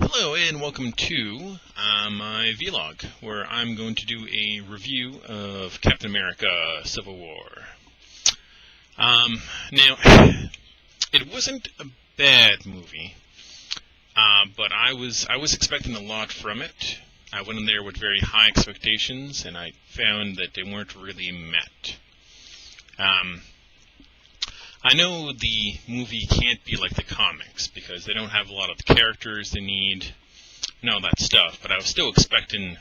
Hello and welcome to my vlog, where I'm going to do a review of Captain America Civil War. Now, it wasn't a bad movie, but I was expecting a lot from it. I went in there with very high expectations, and I found that they weren't really met. I know the movie can't be like the comics, because they don't have a lot of the characters they need, and all that stuff, but I was still expecting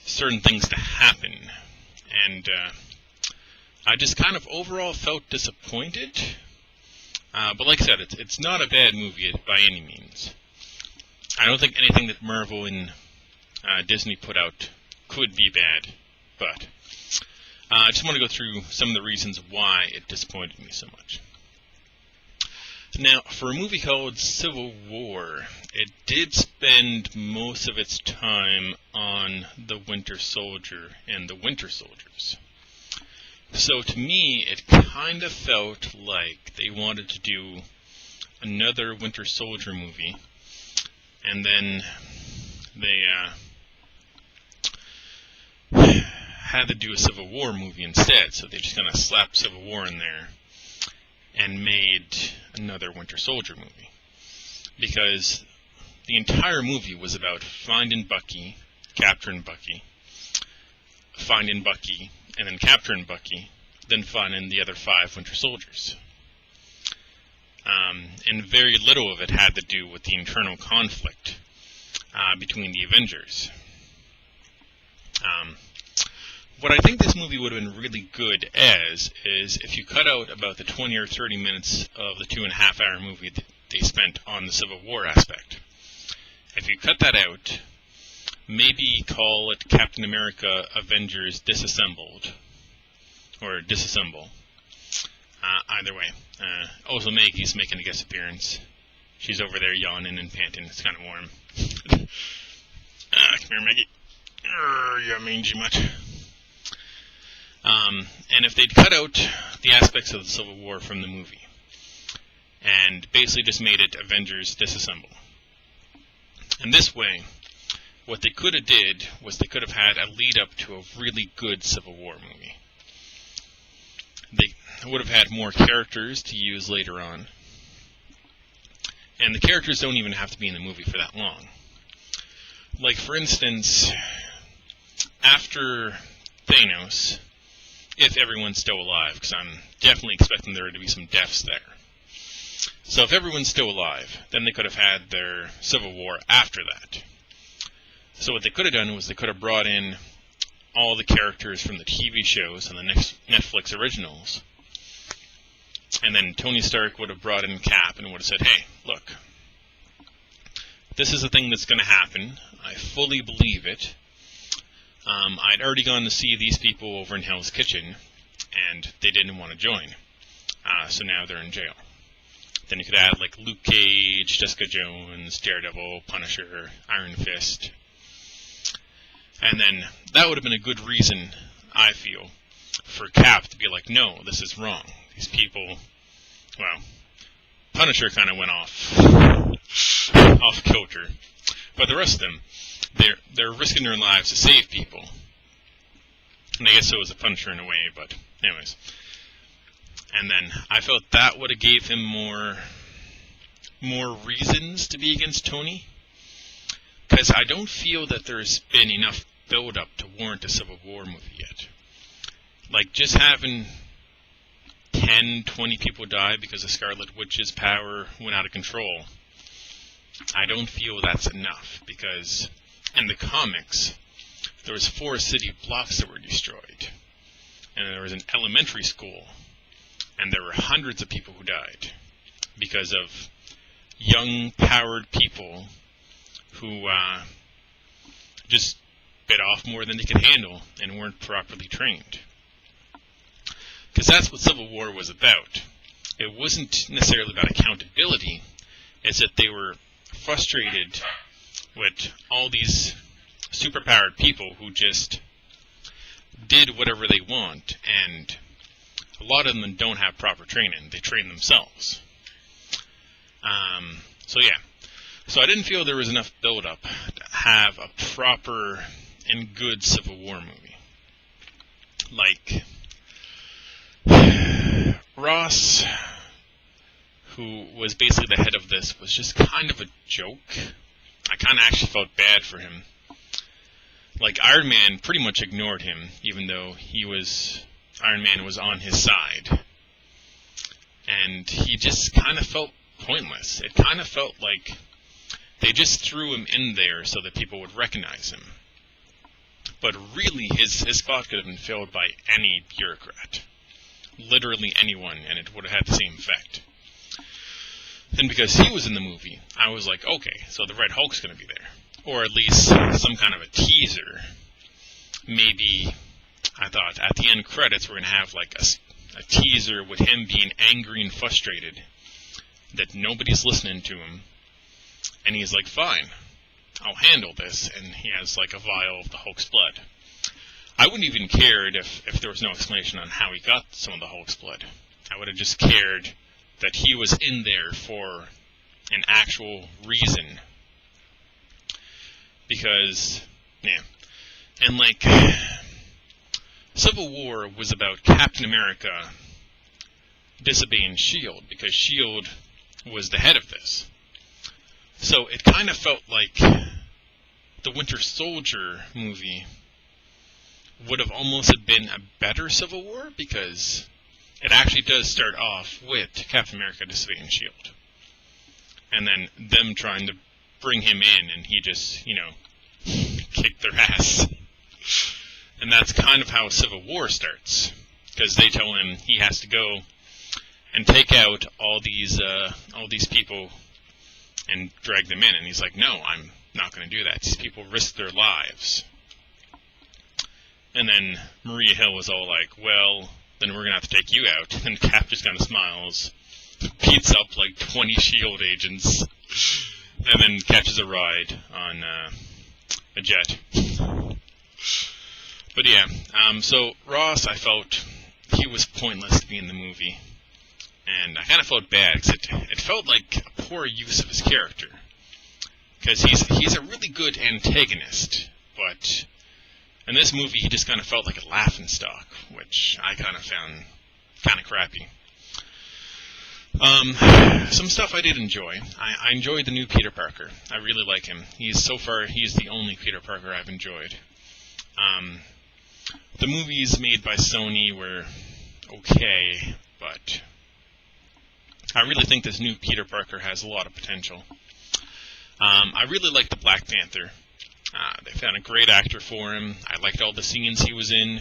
certain things to happen, and I just kind of overall felt disappointed. But like I said, it's not a bad movie by any means. I don't think anything that Marvel and Disney put out could be bad, but I just want to go through some of the reasons why it disappointed me so much. Now, for a movie called Civil War, it did spend most of its time on the Winter Soldier and the Winter Soldiers. So to me, it kind of felt like they wanted to do another Winter Soldier movie, and then they had to do a Civil War movie instead, so they just kind of slapped Civil War in there and made another Winter Soldier movie. Because the entire movie was about finding Bucky, capturing Bucky, finding Bucky, and then capturing Bucky, then finding the other 5 Winter Soldiers. And very little of it had to do with the internal conflict between the Avengers. What I think this movie would have been really good as is if you cut out about the 20 or 30 minutes of the 2.5-hour movie that they spent on the Civil War aspect. If you cut that out, maybe call it Captain America Avengers Disassembled, or Disassemble. Either way. Also Maggie's making a guest appearance. She's over there yawning and panting. It's kind of warm. Come here, Maggie. You mangy much. And if they'd cut out the aspects of the Civil War from the movie, and basically just made it Avengers Disassemble. And this way, what they could have did was they could have had a lead-up to a really good Civil War movie. They would have had more characters to use later on. And the characters don't even have to be in the movie for that long. Like, for instance, after Thanos, if everyone's still alive, because I'm definitely expecting there to be some deaths there. So if everyone's still alive, then they could have had their Civil War after that. So what they could have done was they could have brought in all the characters from the TV shows and the next Netflix originals. And then Tony Stark would have brought in Cap and would have said, hey, look, this is a thing that's going to happen. I fully believe it. I'd already gone to see these people over in Hell's Kitchen, and they didn't want to join. So now they're in jail. Then you could add, like, Luke Cage, Jessica Jones, Daredevil, Punisher, Iron Fist. And then that would have been a good reason, I feel, for Cap to be like, no, this is wrong. These people, well, Punisher kind of went off kilter. But the rest of them, they're risking their lives to save people. And I guess so was the Punisher in a way, but anyways. And then I felt that would have gave him more reasons to be against Tony. Because I don't feel that there's been enough build-up to warrant a Civil War movie yet. Like, just having 10, 20 people die because the Scarlet Witch's power went out of control, I don't feel that's enough, because in the comics, there was 4 city blocks that were destroyed, and there was an elementary school, and there were hundreds of people who died because of young, powered people who just bit off more than they could handle and weren't properly trained. Because that's what Civil War was about. It wasn't necessarily about accountability. It's that they were frustrated with all these superpowered people who just did whatever they want, and a lot of them don't have proper training. They train themselves. So yeah. So I didn't feel there was enough build-up to have a proper and good Civil War movie. Like, Ross, who was basically the head of this, was just kind of a joke. I kind of actually felt bad for him. Like, Iron Man pretty much ignored him, even though Iron Man was on his side. And he just kind of felt pointless. It kind of felt like they just threw him in there so that people would recognize him. But really, his spot could have been filled by any bureaucrat. Literally anyone, and it would have had the same effect. And because he was in the movie, I was like, okay, so the Red Hulk's going to be there. Or at least some kind of a teaser. Maybe, I thought, at the end credits, we're going to have like a teaser with him being angry and frustrated that nobody's listening to him. And he's like, fine, I'll handle this. And he has like a vial of the Hulk's blood. I wouldn't even cared if there was no explanation on how he got some of the Hulk's blood. I would have just cared that he was in there for an actual reason. Because, yeah. And like, Civil War was about Captain America disobeying S.H.I.E.L.D. because S.H.I.E.L.D. was the head of this. So it kind of felt like the Winter Soldier movie would have almost been a better Civil War, because it actually does start off with Captain America disobeying S.H.I.E.L.D. And then them trying to bring him in, and he just, kicked their ass. And that's kind of how Civil War starts, because they tell him he has to go and take out all these people and drag them in, and he's like, no, I'm not going to do that. These people risk their lives. And then Maria Hill was all like, well, then we're going to have to take you out. And Cap just kind of smiles, beats up like 20 S.H.I.E.L.D. agents, and then catches a ride on a jet. But yeah, so Ross, I felt he was pointless to be in the movie. And I kind of felt bad, because it felt like a poor use of his character. Because he's a really good antagonist, but in this movie he just kind of felt like a laughingstock, which I kind of found kind of crappy. Some stuff I did enjoy. I enjoyed the new Peter Parker. I really like him. He's the only Peter Parker I've enjoyed. The movies made by Sony were okay, but I really think this new Peter Parker has a lot of potential. I really liked the Black Panther. They found a great actor for him. I liked all the scenes he was in.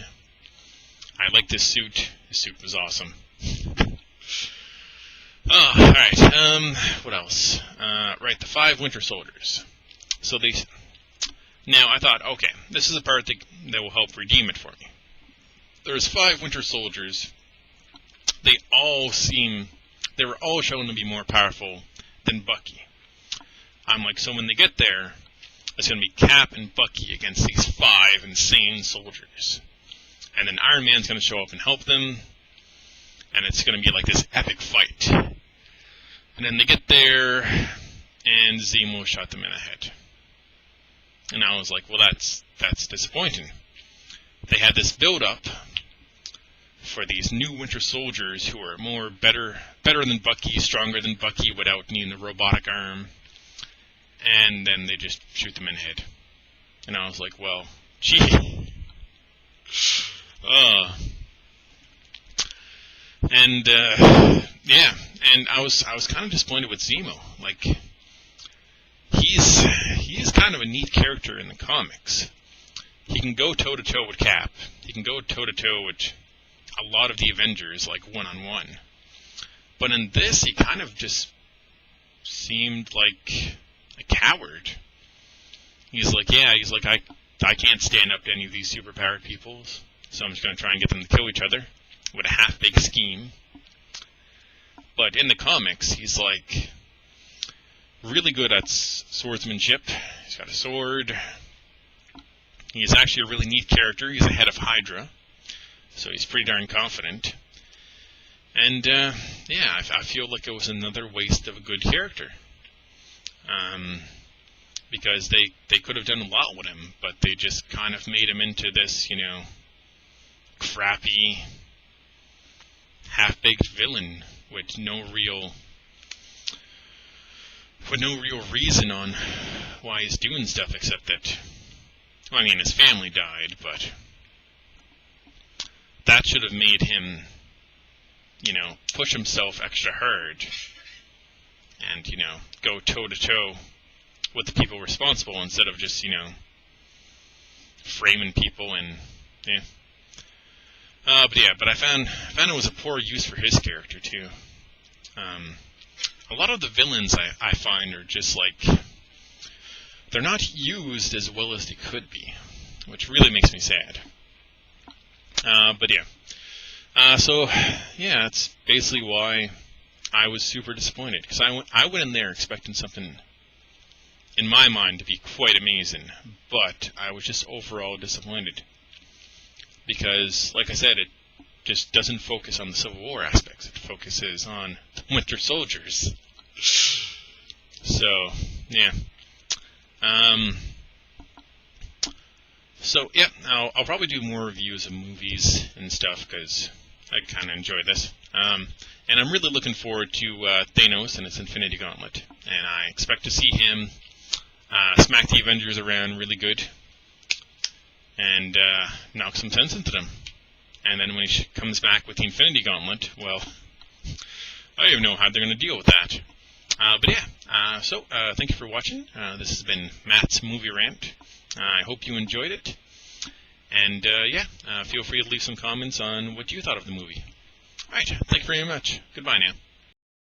I liked his suit. His suit was awesome. Alright, what else? Right, the 5 Winter Soldiers. So now I thought, okay, this is the part that will help redeem it for me. There's 5 Winter Soldiers. They were all shown to be more powerful than Bucky. I'm like, so when they get there, it's going to be Cap and Bucky against these 5 insane soldiers. And then Iron Man's going to show up and help them, and it's going to be like this epic fight. And then they get there, and Zemo shot them in the head. And I was like, well, that's disappointing. They had this build-up for these new Winter Soldiers who are better than Bucky, stronger than Bucky without needing the robotic arm. And then they just shoot them in the head. And I was like, well, gee. Yeah, and I was kind of disappointed with Zemo. Like, he's kind of a neat character in the comics. He can go toe-to-toe with Cap. He can go toe-to-toe with a lot of the Avengers, like one-on-one. But in this, he kind of just seemed like a coward. He's like, I can't stand up to any of these superpowered peoples, so I'm just going to try and get them to kill each other with a half-baked scheme. But in the comics, he's like really good at swordsmanship. He's got a sword. He's actually a really neat character. He's the head of Hydra, so he's pretty darn confident. And yeah, I feel like it was another waste of a good character. Because they could have done a lot with him, but they just kind of made him into this, crappy, half-baked villain with no real reason on why he's doing stuff, except that, his family died, but that should have made him, push himself extra hard and, go toe-to-toe with the people responsible instead of just, framing people and, yeah. But I found it was a poor use for his character, too. A lot of the villains I find are just like, they're not used as well as they could be, which really makes me sad. That's basically why I was super disappointed, because I went in there expecting something, in my mind, to be quite amazing, but I was just overall disappointed, because, like I said, it just doesn't focus on the Civil War aspects. It focuses on the Winter Soldiers. So, yeah. I'll probably do more reviews of movies and stuff, because I kind of enjoy this. And I'm really looking forward to Thanos and his Infinity Gauntlet. And I expect to see him smack the Avengers around really good and knock some sense into them. And then when he comes back with the Infinity Gauntlet, well, I don't even know how they're going to deal with that. Thank you for watching. This has been Matt's Movie Rant. I hope you enjoyed it. And, feel free to leave some comments on what you thought of the movie. Alright, thank you very much. Goodbye now.